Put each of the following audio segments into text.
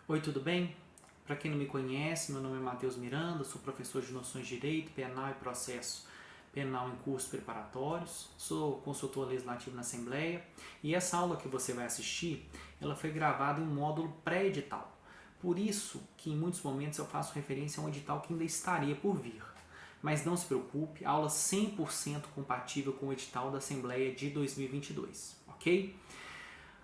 Oi, tudo bem? Para quem não me conhece, meu nome é Matheus Miranda, sou professor de Noções de Direito, Penal e Processo Penal em cursos preparatórios, sou consultor legislativo na Assembleia e essa aula que você vai assistir, ela foi gravada em um módulo pré-edital. Por isso que em muitos momentos eu faço referência a um edital que ainda estaria por vir. Mas não se preocupe, aula 100% compatível com o edital da Assembleia de 2022, ok?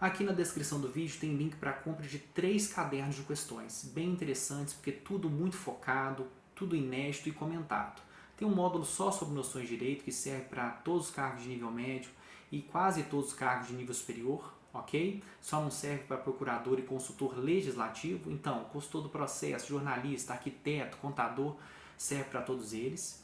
Aqui na descrição do vídeo tem link para a compra de 3 cadernos de questões, bem interessantes porque tudo muito focado, tudo inédito e comentado. Tem um módulo só sobre noções de direito que serve para todos os cargos de nível médio e quase todos os cargos de nível superior, ok? Só não serve para procurador e consultor legislativo, então consultor do processo, jornalista, arquiteto, contador, serve para todos eles.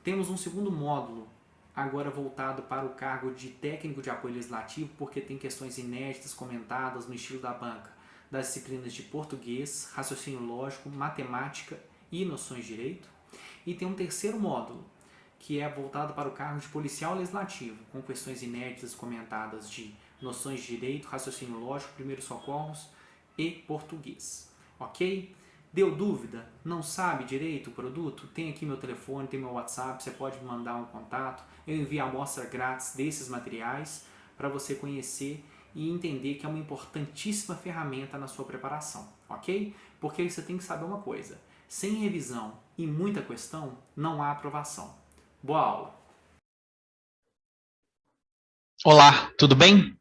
Temos um segundo módulo agora voltado para o cargo de técnico de apoio legislativo, porque tem questões inéditas comentadas no estilo da banca, das disciplinas de português, raciocínio lógico, matemática e noções de direito. E tem um terceiro módulo, que é voltado para o cargo de policial legislativo, com questões inéditas comentadas de noções de direito, raciocínio lógico, primeiros socorros e português. Ok? Deu dúvida? Não sabe direito o produto? Tem aqui meu telefone, tem meu WhatsApp, você pode me mandar um contato. Eu envio a amostra grátis desses materiais para você conhecer e entender que é uma importantíssima ferramenta na sua preparação, ok? Porque você tem que saber uma coisa, sem revisão e muita questão, não há aprovação. Boa aula! Olá, tudo bem?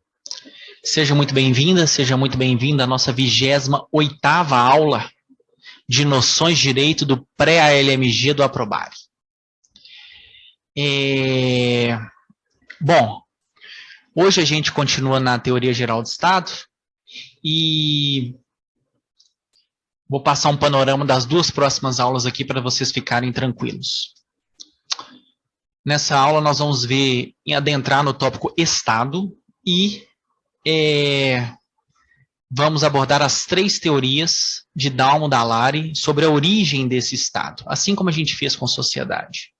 Seja muito bem-vinda, seja muito bem-vinda à nossa 28ª aula de Noções de Direito do Pré-ALMG do Aprobare. Bom, hoje a gente continua na Teoria Geral do Estado e vou passar um panorama das 2 próximas aulas aqui para vocês ficarem tranquilos. Nessa aula nós vamos ver e adentrar no tópico Estado e vamos abordar as 3 teorias de Dalmo Dallari sobre a origem desse Estado, assim como a gente fez com sociedade.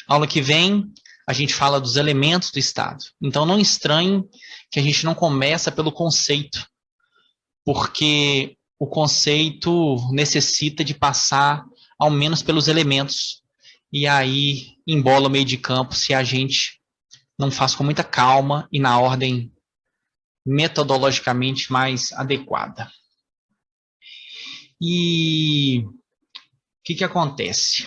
Aula que vem, a gente fala dos elementos do Estado. Então, não estranhe que a gente não começa pelo conceito, porque o conceito necessita de passar, ao menos, pelos elementos. E aí, embola o meio de campo se a gente não faz com muita calma e na ordem metodologicamente mais adequada. E o que acontece?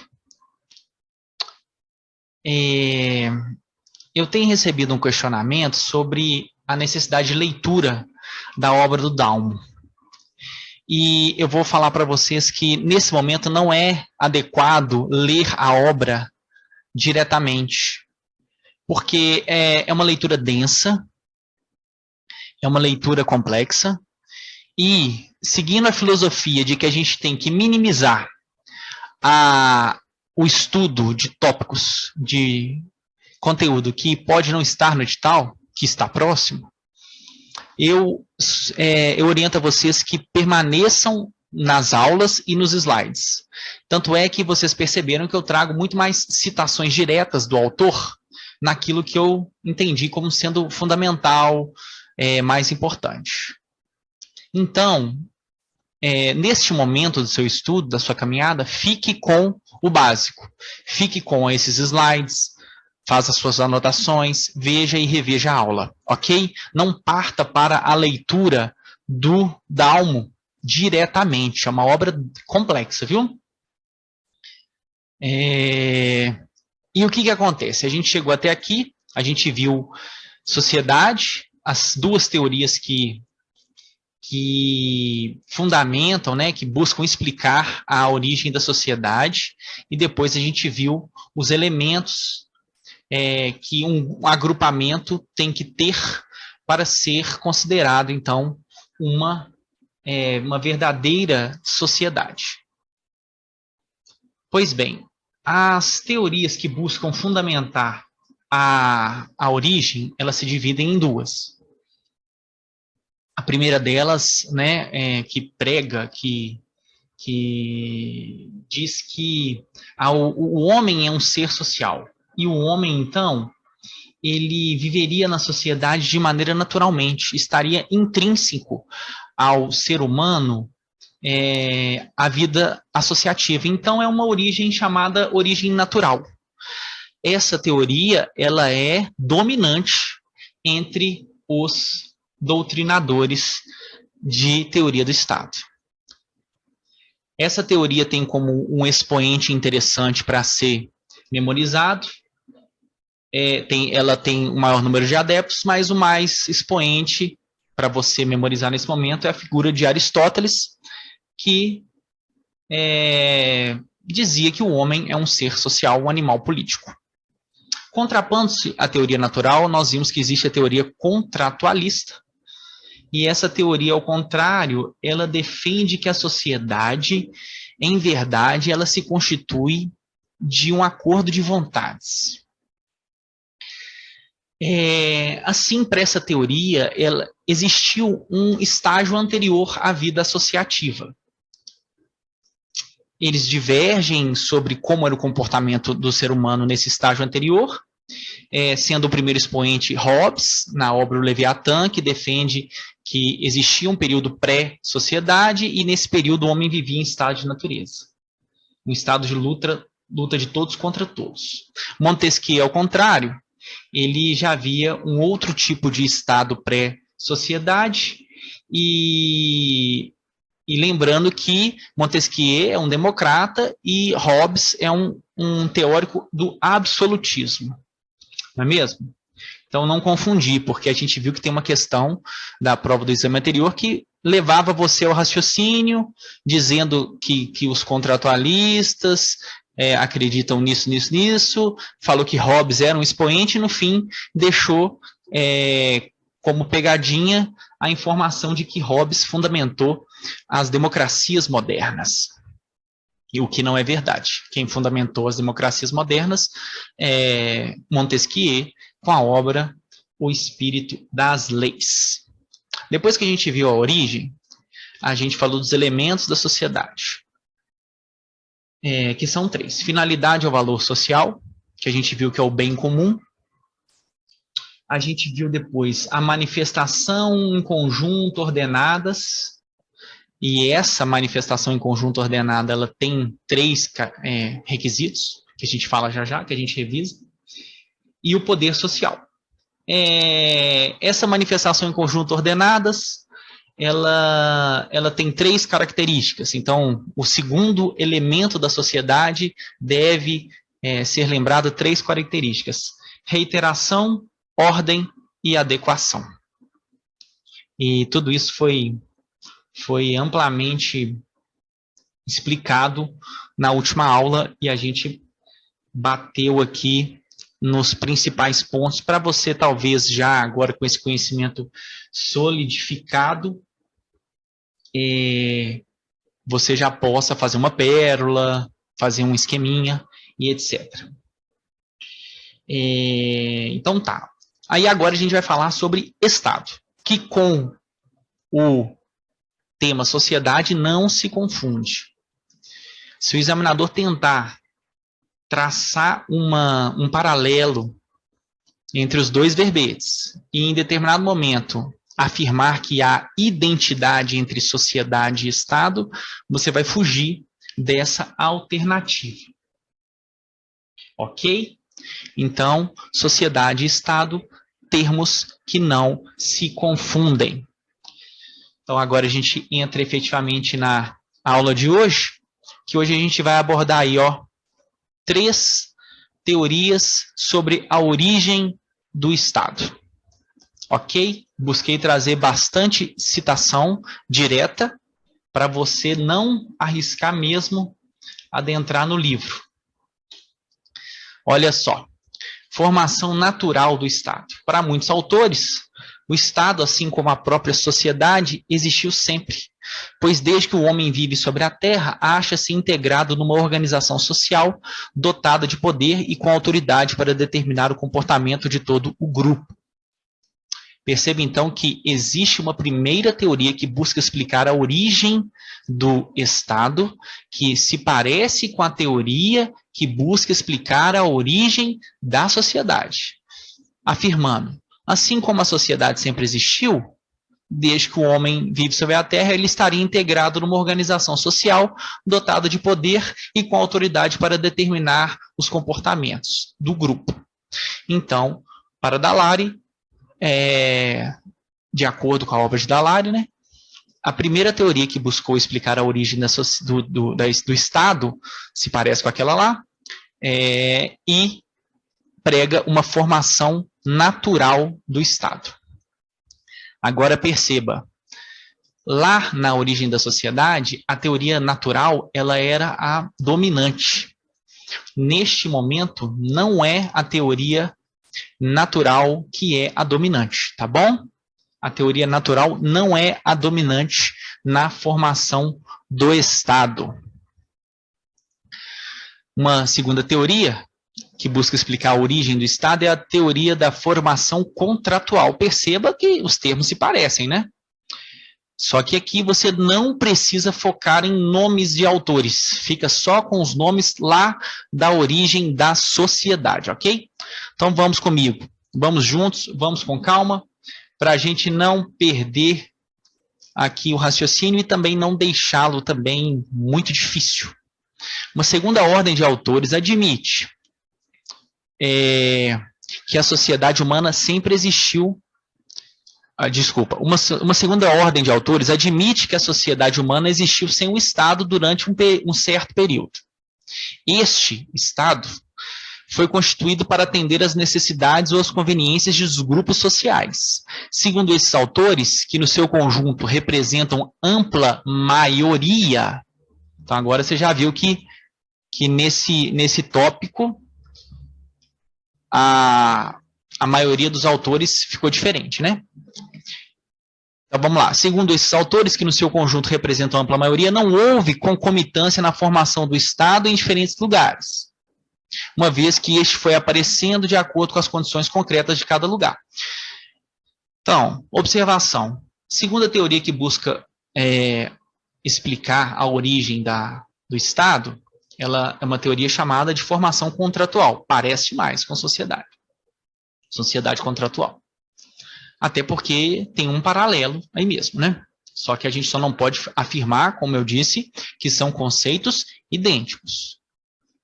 Eu tenho recebido um questionamento sobre a necessidade de leitura da obra do Dalmo. E eu vou falar para vocês que, nesse momento, não é adequado ler a obra diretamente, porque é uma leitura densa, é uma leitura complexa, e, seguindo a filosofia de que a gente tem que minimizar o estudo de tópicos de conteúdo que pode não estar no edital, que está próximo, eu oriento a vocês que permaneçam nas aulas e nos slides. Tanto é que vocês perceberam que eu trago muito mais citações diretas do autor naquilo que eu entendi como sendo fundamental, mais importante. Então, neste momento do seu estudo, da sua caminhada, fique com o básico. Fique com esses slides, faça as suas anotações, veja e reveja a aula, ok? Não parta para a leitura do Dalmo diretamente, é uma obra complexa, viu? E o que acontece? A gente chegou até aqui, a gente viu sociedade, as 2 teorias que fundamentam, né, que buscam explicar a origem da sociedade, e depois a gente viu os elementos que um agrupamento tem que ter para ser considerado, então, uma verdadeira sociedade. Pois bem, as teorias que buscam fundamentar a origem, elas se dividem em 2. A primeira delas, né, que prega, que diz que o homem é um ser social. E o homem, então, ele viveria na sociedade de maneira naturalmente, estaria intrínseco ao ser humano a vida associativa. Então, é uma origem chamada origem natural. Essa teoria ela é dominante entre os doutrinadores de teoria do Estado. Essa teoria tem como um expoente interessante para ser memorizado. Ela tem o maior número de adeptos, mas o mais expoente para você memorizar nesse momento é a figura de Aristóteles, que dizia que o homem é um ser social, um animal político. Contrapondo-se à teoria natural, nós vimos que existe a teoria contratualista, e essa teoria, ao contrário, ela defende que a sociedade, em verdade, ela se constitui de um acordo de vontades. Assim, para essa teoria, existiu um estágio anterior à vida associativa. Eles divergem sobre como era o comportamento do ser humano nesse estágio anterior, sendo o primeiro expoente Hobbes, na obra O Leviatã, que defende que existia um período pré-sociedade e nesse período o homem vivia em estado de natureza. Um estado de luta de todos contra todos. Montesquieu, ao contrário, ele já via um outro tipo de estado pré-sociedade e lembrando que Montesquieu é um democrata e Hobbes é um teórico do absolutismo. Não é mesmo? Então, não confundir, porque a gente viu que tem uma questão da prova do exame anterior que levava você ao raciocínio, dizendo que os contratualistas acreditam nisso, falou que Hobbes era um expoente e, no fim, deixou como pegadinha a informação de que Hobbes fundamentou as democracias modernas. E o que não é verdade. Quem fundamentou as democracias modernas é Montesquieu, com a obra O Espírito das Leis. Depois que a gente viu a origem, a gente falou dos elementos da sociedade, que são 3. Finalidade ou valor social, que a gente viu que é o bem comum. A gente viu depois a manifestação em conjunto ordenadas, e essa manifestação em conjunto ordenada ela tem 3 requisitos, que a gente fala já, que a gente revisa, e o poder social. Essa manifestação em conjunto ordenadas, ela tem 3 características. Então, o segundo elemento da sociedade deve ser lembrado 3 características: reiteração, ordem e adequação. E tudo isso foi amplamente explicado na última aula e a gente bateu aqui nos principais pontos para você, talvez já agora com esse conhecimento solidificado, você já possa fazer uma pérola, fazer um esqueminha e etc. Então tá. Aí agora a gente vai falar sobre Estado, que com o tema sociedade não se confunde. Se o examinador tentar traçar um paralelo entre os 2 verbetes e em determinado momento afirmar que há identidade entre sociedade e Estado, você vai fugir dessa alternativa. Ok? Então, sociedade e Estado, termos que não se confundem. Então, agora a gente entra efetivamente na aula de hoje, que hoje a gente vai abordar aí, 3 teorias sobre a origem do Estado. Ok? Busquei trazer bastante citação direta para você não arriscar mesmo adentrar no livro. Olha só. Formação natural do Estado. Para muitos autores, o Estado, assim como a própria sociedade, existiu sempre, pois desde que o homem vive sobre a Terra, acha-se integrado numa organização social dotada de poder e com autoridade para determinar o comportamento de todo o grupo. Perceba, então, que existe uma primeira teoria que busca explicar a origem do Estado, que se parece com a teoria que busca explicar a origem da sociedade, afirmando: assim como a sociedade sempre existiu, desde que o homem vive sobre a Terra, ele estaria integrado numa organização social dotada de poder e com autoridade para determinar os comportamentos do grupo. Então, para Dallaire, de acordo com a obra de Dallaire, né, a primeira teoria que buscou explicar a origem do Estado se parece com aquela lá, e prega uma formação natural do Estado. Agora perceba, lá na origem da sociedade, a teoria natural ela era a dominante. Neste momento, não é a teoria natural que é a dominante, tá bom? A teoria natural não é a dominante na formação do Estado. Uma segunda teoria que busca explicar a origem do Estado é a teoria da formação contratual. Perceba que os termos se parecem, né? Só que aqui você não precisa focar em nomes de autores. Fica só com os nomes lá da origem da sociedade, ok? Então vamos comigo. Vamos juntos, vamos com calma, para a gente não perder aqui o raciocínio e também não deixá-lo também muito difícil. Uma segunda ordem de autores admite que a sociedade humana sempre existiu. Uma segunda ordem de autores admite que a sociedade humana existiu sem o Estado durante um certo período. Este Estado foi constituído para atender às necessidades ou às conveniências dos grupos sociais. Segundo esses autores, que no seu conjunto representam ampla maioria, então agora você já viu que nesse tópico a maioria dos autores ficou diferente, né? Então vamos lá. Segundo esses autores, que no seu conjunto representam ampla maioria, não houve concomitância na formação do Estado em diferentes lugares, uma vez que este foi aparecendo de acordo com as condições concretas de cada lugar. Então, observação. Segundo a teoria que busca explicar a origem do Estado, ela é uma teoria chamada de formação contratual. Parece mais com sociedade. Sociedade contratual. Até porque tem um paralelo aí mesmo, né? Só que a gente só não pode afirmar, como eu disse, que são conceitos idênticos.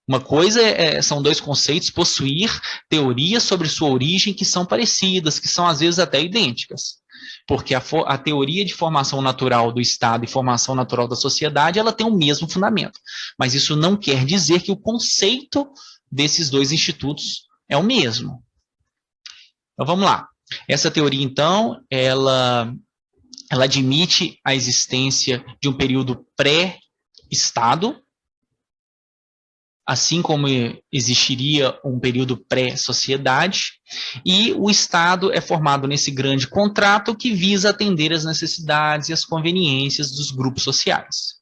Uma coisa são dois conceitos possuir teorias sobre sua origem que são parecidas, que são às vezes até idênticas. Porque a teoria de formação natural do Estado e formação natural da sociedade, ela tem o mesmo fundamento. Mas isso não quer dizer que o conceito desses dois institutos é o mesmo. Então vamos lá. Essa teoria, então, ela admite a existência de um período pré-Estado, assim como existiria um período pré-sociedade, e o Estado é formado nesse grande contrato que visa atender às necessidades e às conveniências dos grupos sociais.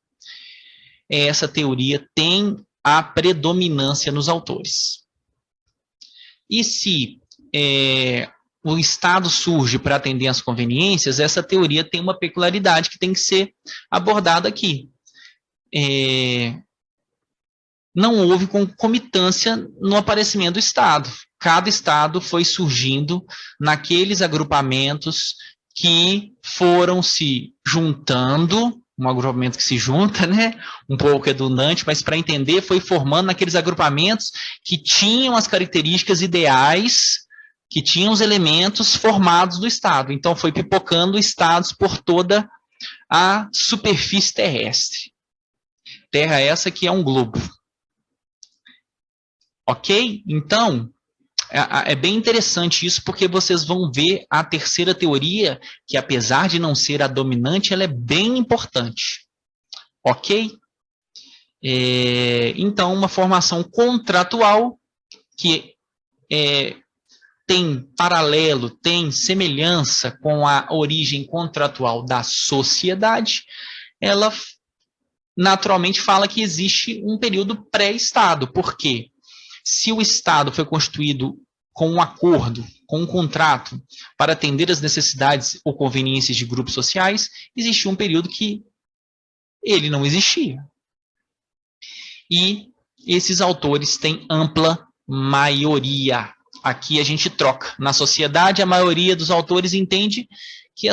Essa teoria tem a predominância nos autores. E se o Estado surge para atender às conveniências, essa teoria tem uma peculiaridade que tem que ser abordada aqui. Não houve concomitância no aparecimento do Estado. Cada Estado foi surgindo naqueles agrupamentos que foram se juntando, um agrupamento que se junta, né? Um pouco redundante, mas para entender, foi formando naqueles agrupamentos que tinham as características ideais, que tinham os elementos formados do Estado. Então, foi pipocando estados por toda a superfície terrestre. Terra essa que é um globo. Ok? Então, é bem interessante isso, porque vocês vão ver a terceira teoria, que apesar de não ser a dominante, ela é bem importante. Ok? Então, uma formação contratual que tem paralelo, tem semelhança com a origem contratual da sociedade, ela naturalmente fala que existe um período pré-Estado. Por quê? Se o Estado foi constituído com um acordo, com um contrato, para atender às necessidades ou conveniências de grupos sociais, existia um período que ele não existia. E esses autores têm ampla maioria. Aqui a gente troca. Na sociedade, a maioria dos autores entende que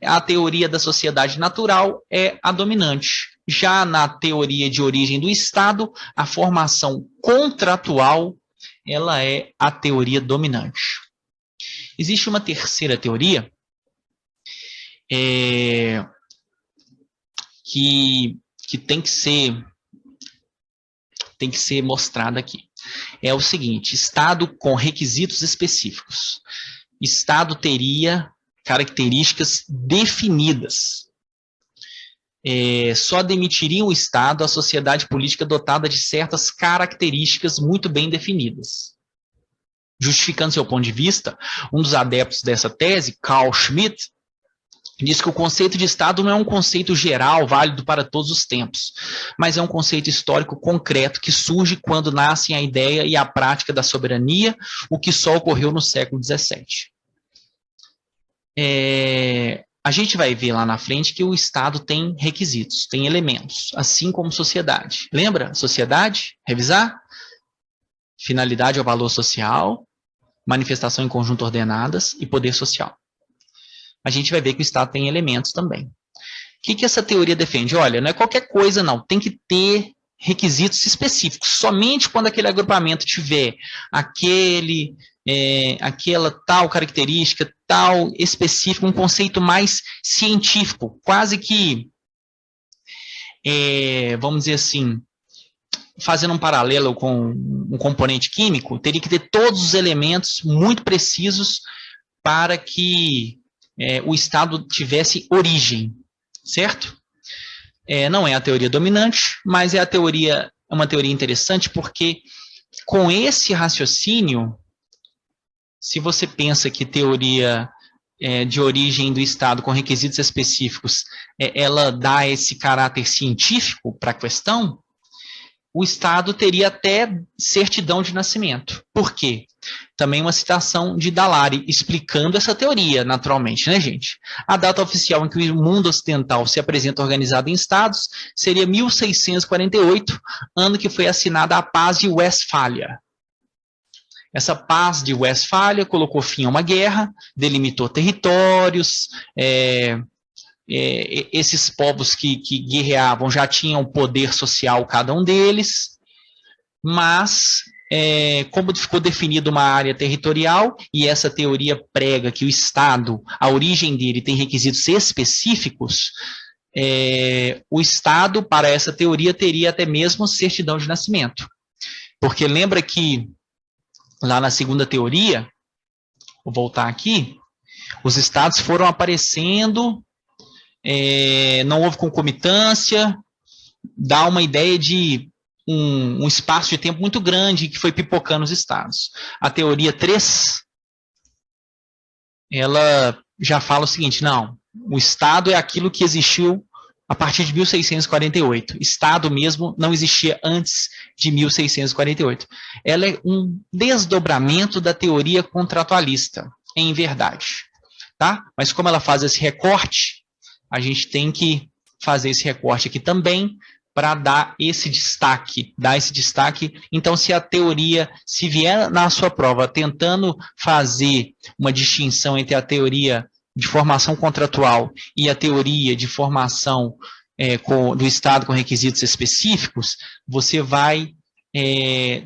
a teoria da sociedade natural é a dominante. Já na teoria de origem do Estado, a formação contratual, ela é a teoria dominante. Existe uma terceira teoria, que tem que ser mostrada aqui. É o seguinte: Estado com requisitos específicos. Estado teria características definidas. Só demitiria o Estado a sociedade política dotada de certas características muito bem definidas. Justificando seu ponto de vista, um dos adeptos dessa tese, Carl Schmitt, diz que o conceito de Estado não é um conceito geral, válido para todos os tempos, mas é um conceito histórico concreto que surge quando nascem a ideia e a prática da soberania, o que só ocorreu no século XVII. A gente vai ver lá na frente que o Estado tem requisitos, tem elementos, assim como sociedade. Lembra? Sociedade, revisar? Finalidade ou valor social, manifestação em conjunto ordenadas e poder social. A gente vai ver que o Estado tem elementos também. O que essa teoria defende? Olha, não é qualquer coisa não, tem que ter requisitos específicos. Somente quando aquele agrupamento tiver aquela tal característica, tal específico, um conceito mais científico, quase que, vamos dizer assim, fazendo um paralelo com um componente químico, teria que ter todos os elementos muito precisos para que o Estado tivesse origem, certo? Não é a teoria dominante, mas é uma teoria interessante, porque com esse raciocínio, se você pensa que teoria de origem do Estado com requisitos específicos, ela dá esse caráter científico para a questão, o Estado teria até certidão de nascimento. Por quê? Também uma citação de Dallaire, explicando essa teoria, naturalmente, né, gente? A data oficial em que o mundo ocidental se apresenta organizado em Estados seria 1648, ano que foi assinada a Paz de Westfália. Essa Paz de Westfália colocou fim a uma guerra, delimitou territórios, esses povos que guerreavam já tinham poder social, cada um deles, mas como ficou definida uma área territorial, e essa teoria prega que o Estado, a origem dele tem requisitos específicos, o Estado, para essa teoria, teria até mesmo certidão de nascimento. Porque lembra que, lá na segunda teoria, vou voltar aqui, os Estados foram aparecendo, não houve concomitância, dá uma ideia de um espaço de tempo muito grande que foi pipocando os Estados. A teoria 3, ela já fala o seguinte: não, o Estado é aquilo que existiu a partir de 1648. Estado mesmo não existia antes de 1648. Ela é um desdobramento da teoria contratualista, em verdade. Tá? Mas como ela faz esse recorte, a gente tem que fazer esse recorte aqui também para dar esse destaque. Então, se a teoria, se vier na sua prova tentando fazer uma distinção entre a teoria de formação contratual e a teoria de formação do Estado com requisitos específicos, você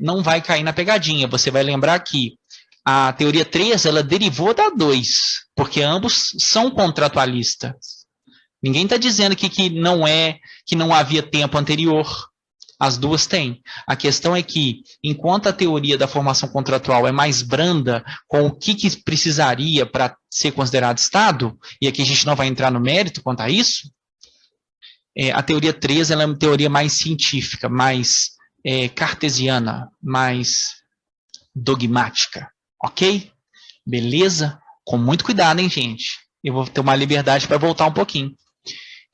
não vai cair na pegadinha. Você vai lembrar que a teoria 3, ela derivou da 2, porque ambos são contratualistas. Ninguém está dizendo aqui que não havia tempo anterior. As duas têm. A questão é que, enquanto a teoria da formação contratual é mais branda com o que precisaria para ser considerado Estado, e aqui a gente não vai entrar no mérito quanto a isso, a teoria 3 ela é uma teoria mais científica, mais cartesiana, mais dogmática. Ok? Beleza? Com muito cuidado, hein, gente? Eu vou ter uma liberdade para voltar um pouquinho.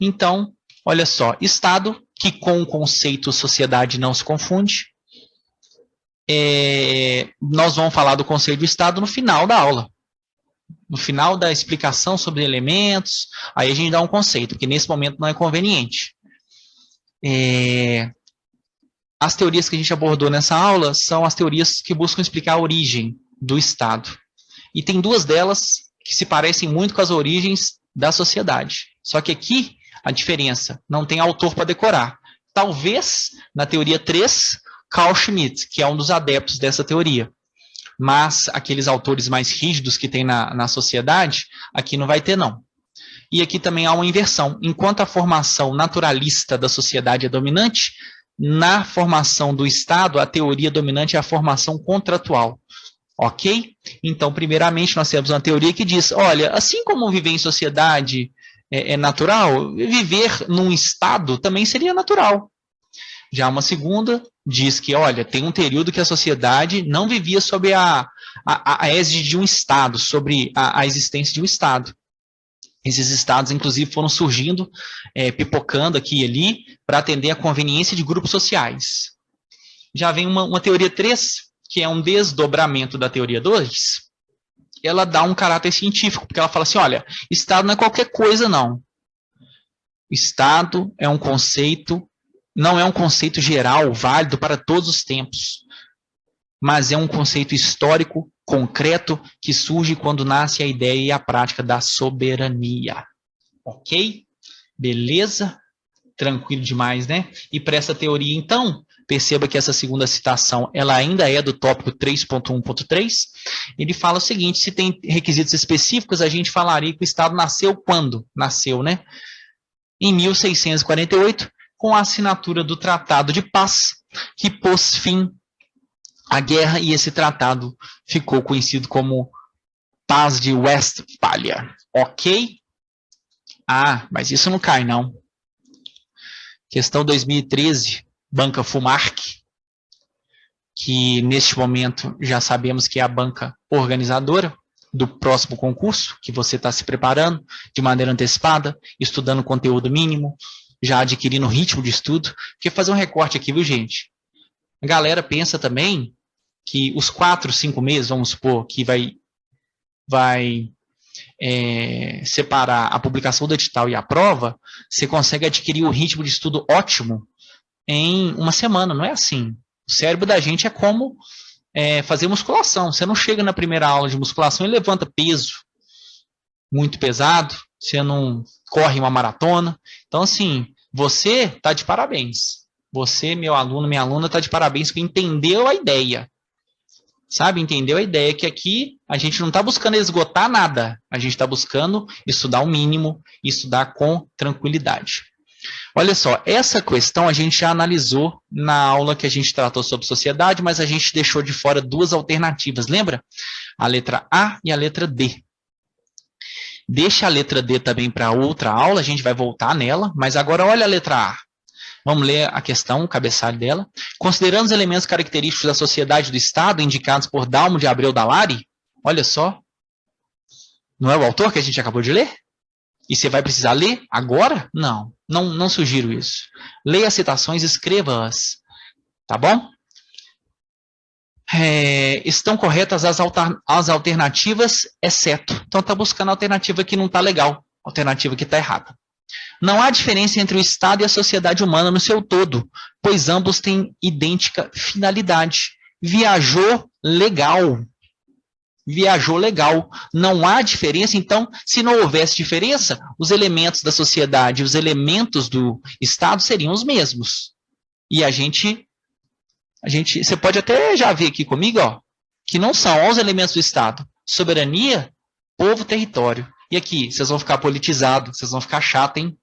Então, olha só, Estado, que com o conceito sociedade não se confunde. Nós vamos falar do conceito de Estado no final da aula. No final da explicação sobre elementos, aí a gente dá um conceito, que nesse momento não é conveniente. As teorias que a gente abordou nessa aula são as teorias que buscam explicar a origem do Estado. E tem duas delas que se parecem muito com as origens da sociedade. Só que aqui, a diferença, não tem autor para decorar. Talvez, na teoria 3, Carl Schmitt, que é um dos adeptos dessa teoria. Mas aqueles autores mais rígidos que tem na sociedade, aqui não vai ter, não. E aqui também há uma inversão. Enquanto a formação naturalista da sociedade é dominante, na formação do Estado, a teoria dominante é a formação contratual. Ok? Então, primeiramente, nós temos uma teoria que diz, olha, assim como viver em sociedade é natural, viver num Estado também seria natural. Já uma segunda diz que, olha, tem um período que a sociedade não vivia sob a égide de um Estado, sobre a existência de um Estado. Esses estados, inclusive, foram surgindo, pipocando aqui e ali, para atender a conveniência de grupos sociais. Já vem uma teoria 3, que é um desdobramento da teoria 2, ela dá um caráter científico, porque ela fala assim, olha, Estado não é qualquer coisa, não. Estado é um conceito, não é um conceito geral, válido para todos os tempos, mas é um conceito histórico, concreto, que surge quando nasce a ideia e a prática da soberania. Ok? Beleza? Tranquilo demais, né? E para essa teoria, então, perceba que essa segunda citação, ela ainda é do tópico 3.1.3. Ele fala o seguinte, se tem requisitos específicos, a gente falaria que o Estado nasceu quando? Nasceu, né? Em 1648, com a assinatura do Tratado de Paz, que pôs fim à guerra, e esse tratado ficou conhecido como Paz de Westfália. Ok? Ah, mas isso não cai, não. Questão 2013, Banca Fumarc, que neste momento já sabemos que é a banca organizadora do próximo concurso, que você está se preparando de maneira antecipada, estudando conteúdo mínimo, já adquirindo ritmo de estudo. Porque fazer um recorte aqui, viu, gente? A galera pensa também que os 4, 5 meses, vamos supor, que vai separar a publicação do edital e a prova, você consegue adquirir um ritmo de estudo ótimo em uma semana. Não é assim. O cérebro da gente é como fazer musculação. Você não chega na primeira aula de musculação e levanta peso muito pesado, você não corre uma maratona. Então, assim, você está de parabéns. Você, meu aluno, minha aluna, está de parabéns porque entendeu a ideia. Sabe, entendeu a ideia que aqui a gente não está buscando esgotar nada, a gente está buscando estudar o mínimo e estudar com tranquilidade. Olha só, essa questão a gente já analisou na aula que a gente tratou sobre sociedade, mas a gente deixou de fora 2 alternativas, lembra? A letra A e a letra D. Deixa a letra D também para outra aula, a gente vai voltar nela, mas agora olha a letra A. Vamos ler a questão, o cabeçalho dela. Considerando os elementos característicos da sociedade do Estado, indicados por Dalmo de Abreu Dallari, olha só, não é o autor que a gente acabou de ler? E você vai precisar ler agora? Não sugiro isso. Leia as citações, escreva-as, tá bom? Estão corretas as alternativas, exceto. Então está buscando a alternativa que não está legal, a alternativa que está errada. Não há diferença entre o Estado e a sociedade humana no seu todo, pois ambos têm idêntica finalidade. Viajou legal. Viajou legal. Não há diferença, então, se não houvesse diferença, os elementos da sociedade, os elementos do Estado seriam os mesmos. E você pode até já ver aqui comigo, ó, que não são os elementos do Estado. Soberania, povo, território. E aqui, vocês vão ficar politizados, vocês vão ficar chato, hein?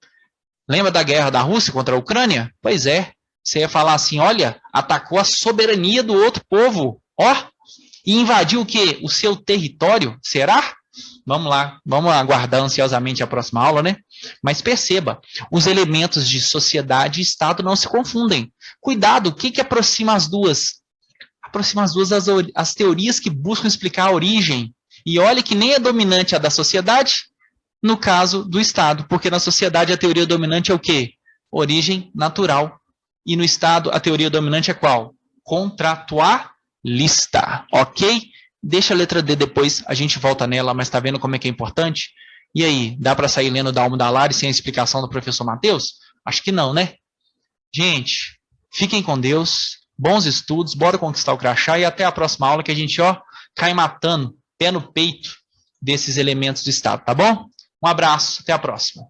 Lembra da guerra da Rússia contra a Ucrânia? Pois é. Você ia falar assim, olha, atacou a soberania do outro povo. Ó, e invadiu o quê? O seu território? Será? Vamos lá, vamos aguardar ansiosamente a próxima aula, né? Mas perceba, os elementos de sociedade e Estado não se confundem. Cuidado, o que aproxima as duas? Aproxima as duas as teorias que buscam explicar a origem. E olha que nem é dominante a da sociedade, no caso do Estado, porque na sociedade a teoria dominante é o quê? Origem natural. E no Estado a teoria dominante é qual? Contratualista, ok? Deixa a letra D depois, a gente volta nela, mas tá vendo como é que é importante? E aí, dá para sair lendo Dalmo Dallari sem a explicação do professor Matheus? Acho que não, né? Gente, fiquem com Deus, bons estudos, bora conquistar o crachá e até a próxima aula que a gente, ó, cai matando, pé no peito, desses elementos do Estado, tá bom? Um abraço, até a próxima.